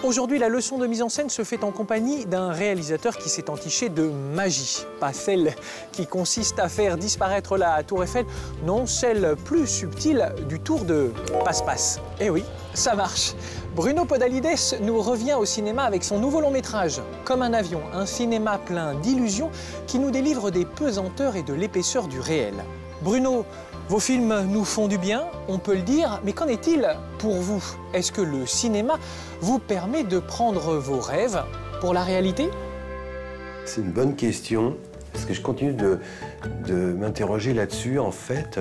Aujourd'hui, la leçon de mise en scène se fait en compagnie d'un réalisateur qui s'est entiché de magie. Pas celle qui consiste à faire disparaître la Tour Eiffel, non, celle plus subtile du tour de passe-passe. Eh oui, ça marche. Bruno Podalides nous revient au cinéma avec son nouveau long-métrage, Comme un avion, un cinéma plein d'illusions qui nous délivre des pesanteurs et de l'épaisseur du réel. Bruno, vos films nous font du bien, on peut le dire, mais qu'en est-il pour vous? Est-ce que le cinéma vous permet de prendre vos rêves pour la réalité? C'est une bonne question, parce que je continue de m'interroger là-dessus, en fait.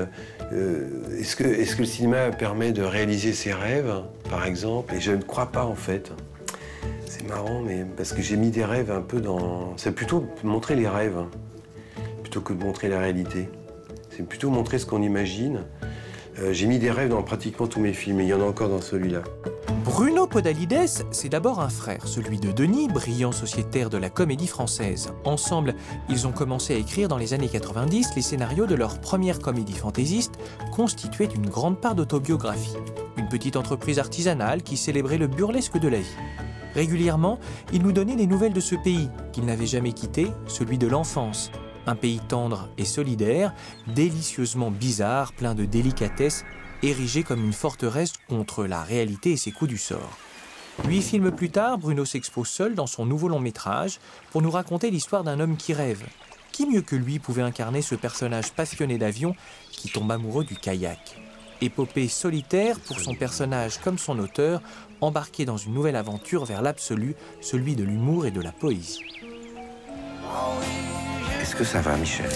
Est-ce que le cinéma permet de réaliser ses rêves, par exemple? Et je ne crois pas, en fait. C'est marrant, mais parce que j'ai mis des rêves un peu dans... C'est plutôt montrer les rêves, hein, plutôt que de montrer la réalité. C'est plutôt montrer ce qu'on imagine. J'ai mis des rêves dans pratiquement tous mes films, et il y en a encore dans celui-là. Bruno Podalides, c'est d'abord un frère, celui de Denis, brillant sociétaire de la comédie française. Ensemble, ils ont commencé à écrire dans les années 90 les scénarios de leur première comédie fantaisiste, constituée d'une grande part d'autobiographie. Une petite entreprise artisanale qui célébrait le burlesque de la vie. Régulièrement, ils nous donnaient des nouvelles de ce pays, qu'ils n'avaient jamais quitté, celui de l'enfance. Un pays tendre et solidaire, délicieusement bizarre, plein de délicatesse, érigé comme une forteresse contre la réalité et ses coups du sort. 8 films plus tard, Bruno s'expose seul dans son nouveau long-métrage pour nous raconter l'histoire d'un homme qui rêve. Qui mieux que lui pouvait incarner ce personnage passionné d'avion qui tombe amoureux du kayak? Épopée solitaire pour son personnage comme son auteur, embarqué dans une nouvelle aventure vers l'absolu, celui de l'humour et de la poésie. Est-ce que ça va, Michel?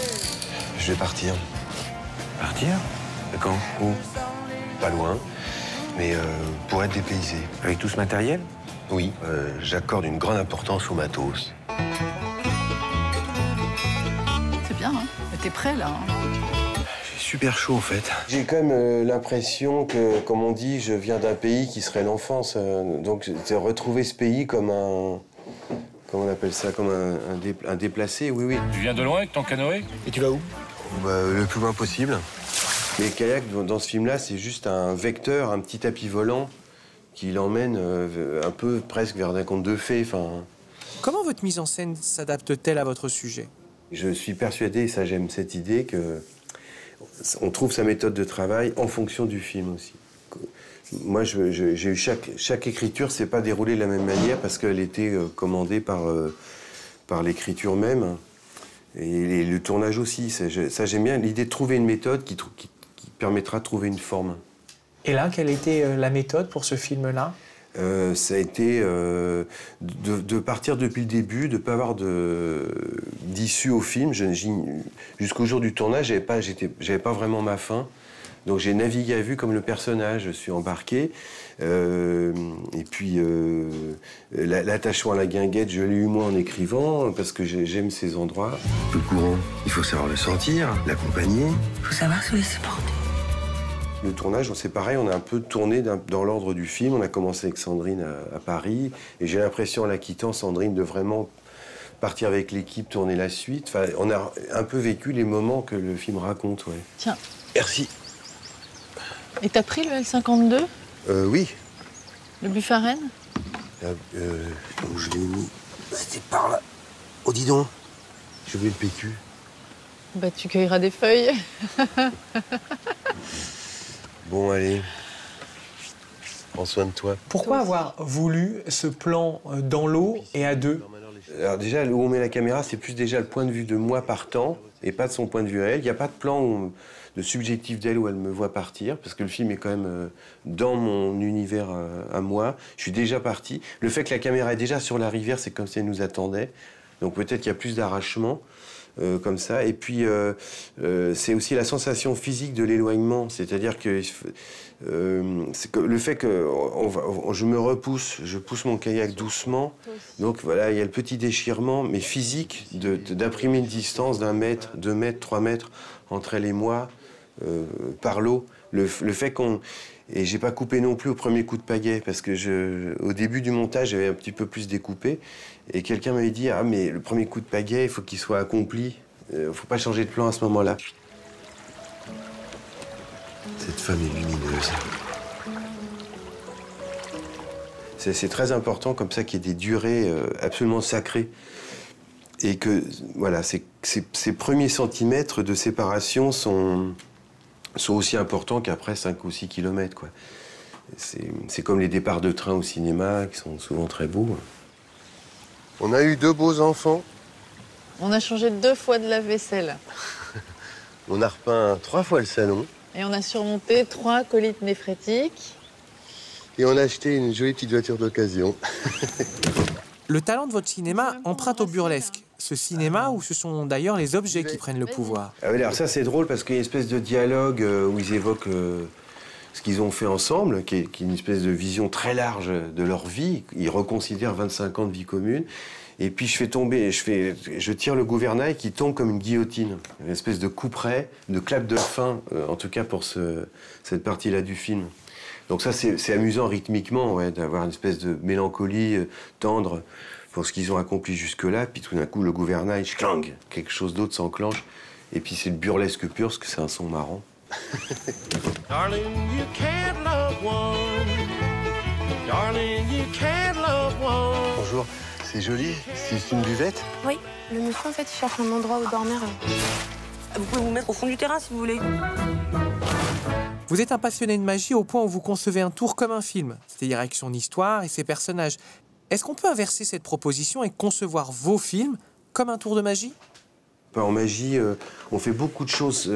Je vais partir. Partir? Quand? Où? Pas loin, mais pour être dépaysé. Avec tout ce matériel? Oui, j'accorde une grande importance au matos. C'est bien, hein? T'es prêt, là, hein? J'ai super chaud, en fait. J'ai quand même l'impression que, comme on dit, je viens d'un pays qui serait l'enfance. Donc, de retrouver ce pays comme un... Comment on appelle ça? Comme un déplacé, oui, oui. Tu viens de loin avec ton canoë? Et tu vas où? Le plus loin possible. Mais le kayak, dans ce film-là, c'est juste un vecteur, un petit tapis volant qui l'emmène un peu presque vers un conte de fées. Comment votre mise en scène s'adapte-t-elle à votre sujet? Je suis persuadé, et ça j'aime cette idée, qu'on trouve sa méthode de travail en fonction du film aussi. Moi, j'ai eu chaque écriture s'est pas déroulée de la même manière parce qu'elle était commandée par l'écriture même et le tournage aussi. Ça j'aime bien l'idée de trouver une méthode qui permettra de trouver une forme. Et là, quelle était la méthode pour ce film-là? Ça a été de partir depuis le début, de ne pas avoir d'issue au film. Jusqu'au jour du tournage, j'avais pas vraiment ma fin. Donc j'ai navigué à vue comme le personnage, je suis embarqué. Et puis l'attachement à la guinguette, je l'ai eu moi en écrivant, parce que j'aime ces endroits. Le courant, il faut savoir le sentir, l'accompagner. Il faut savoir se laisser porter. Le tournage, c'est pareil, on a un peu tourné dans l'ordre du film. On a commencé avec Sandrine à Paris. Et j'ai l'impression, en la quittant, Sandrine, de vraiment partir avec l'équipe, tourner la suite. Enfin, on a un peu vécu les moments que le film raconte, ouais. Tiens. Merci. Et t'as pris le L52? Oui. Le Bufaren? Donc je l'ai mis... C'était par là. Oh, dis donc. J'ai oublié le PQ. Bah, tu cueilleras des feuilles. Bon, allez. Prends soin de toi. Pourquoi avoir voulu ce plan dans l'eau et à deux? Alors déjà, où on met la caméra, c'est plus déjà le point de vue de moi partant et pas de son point de vue à elle. Il n'y a pas de plan de subjectif d'elle où elle me voit partir, parce que le film est quand même dans mon univers à moi. Je suis déjà parti. Le fait que la caméra est déjà sur la rivière, c'est comme si elle nous attendait. Donc peut-être qu'il y a plus d'arrachement. Comme ça. Et puis, c'est aussi la sensation physique de l'éloignement. C'est-à-dire que, le fait que je me repousse, je pousse mon kayak doucement. Donc voilà, il y a le petit déchirement, mais physique, d'imprimer une distance d'1 mètre, 2 mètres, 3 mètres entre elle et moi, par l'eau. Le fait qu'on... Et j'ai pas coupé non plus au premier coup de pagaie, parce que au début du montage, j'avais un petit peu plus découpé. Et quelqu'un m'avait dit, ah mais le premier coup de pagaie, il faut qu'il soit accompli. Faut pas changer de plan à ce moment-là. Cette femme est lumineuse. C'est très important comme ça qu'il y ait des durées absolument sacrées. Et que, voilà, ces premiers centimètres de séparation sont aussi importants qu'après 5 ou 6 kilomètres, quoi. C'est comme les départs de train au cinéma, qui sont souvent très beaux. On a eu 2 beaux enfants. On a changé 2 fois de lave-vaisselle. On a repeint 3 fois le salon. Et on a surmonté 3 colites néphrétiques. Et on a acheté une jolie petite voiture d'occasion. Le talent de votre cinéma emprunte au burlesque. Ce cinéma où ce sont d'ailleurs les objets qui prennent le pouvoir. Ah oui, alors ça c'est drôle parce qu'il y a une espèce de dialogue où ils évoquent ce qu'ils ont fait ensemble, qui est une espèce de vision très large de leur vie. Ils reconsidèrent 25 ans de vie commune. Et puis je tire le gouvernail qui tombe comme une guillotine. Une espèce de coup près, de clap de fin, en tout cas pour cette partie-là du film. Donc ça, c'est amusant rythmiquement, ouais, d'avoir une espèce de mélancolie tendre pour ce qu'ils ont accompli jusque-là. Puis tout d'un coup, le gouvernail, clang, quelque chose d'autre s'enclenche. Et puis c'est le burlesque pur, parce que c'est un son marrant. Darling, you can't love one. Darling, you can't love one. Bonjour, c'est joli. C'est une buvette? Oui, le monsieur, en fait, il cherche un endroit où dormir. Vous pouvez vous mettre au fond du terrain, si vous voulez. Vous êtes un passionné de magie au point où vous concevez un tour comme un film, c'est-à-dire avec son histoire et ses personnages. Est-ce qu'on peut inverser cette proposition et concevoir vos films comme un tour de magie? En magie, on fait beaucoup de choses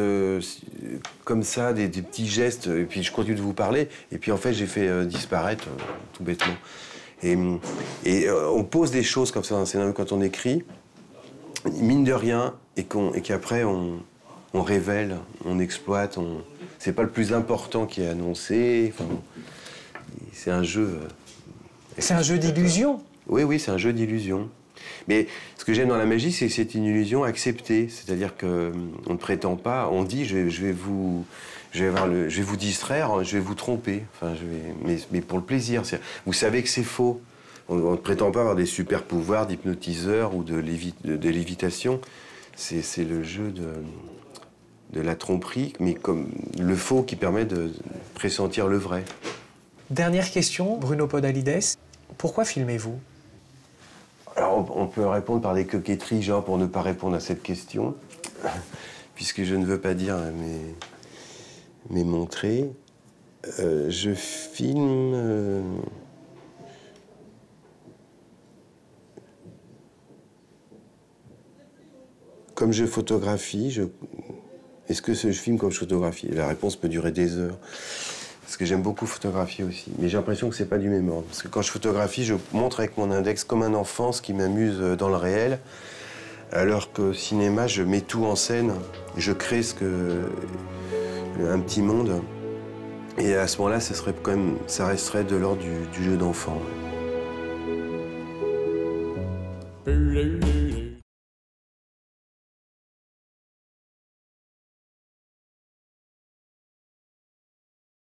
comme ça, des petits gestes, et puis je continue de vous parler, et puis en fait j'ai fait disparaître, tout bêtement. Et on pose des choses comme ça dans un scénario quand on écrit, mine de rien, et qu'après on révèle, on exploite, c'est pas le plus important qui est annoncé, enfin, c'est un jeu... C'est un jeu d'illusion. Oui, c'est un jeu d'illusion. Mais ce que j'aime dans la magie, c'est que c'est une illusion acceptée. C'est-à-dire qu'on ne prétend pas, on dit je vais vous distraire, je vais vous tromper. Enfin, mais pour le plaisir. Vous savez que c'est faux. On ne prétend pas avoir des super pouvoirs d'hypnotiseur ou de lévitation. C'est le jeu de la tromperie, mais comme le faux qui permet de pressentir le vrai. Dernière question, Bruno Podalides. Pourquoi filmez-vous? Alors, on peut répondre par des coquetteries, genre pour ne pas répondre à cette question, puisque je ne veux pas dire mais montrer. Je filme... comme je photographie. Est-ce que je filme comme je photographie? La réponse peut durer des heures. Parce que j'aime beaucoup photographier aussi. Mais j'ai l'impression que c'est pas du même ordre. Parce que quand je photographie, je montre avec mon index comme un enfant ce qui m'amuse dans le réel. Alors qu'au cinéma, je mets tout en scène. Je crée un petit monde. Et à ce moment-là, ça resterait de l'ordre du jeu d'enfant.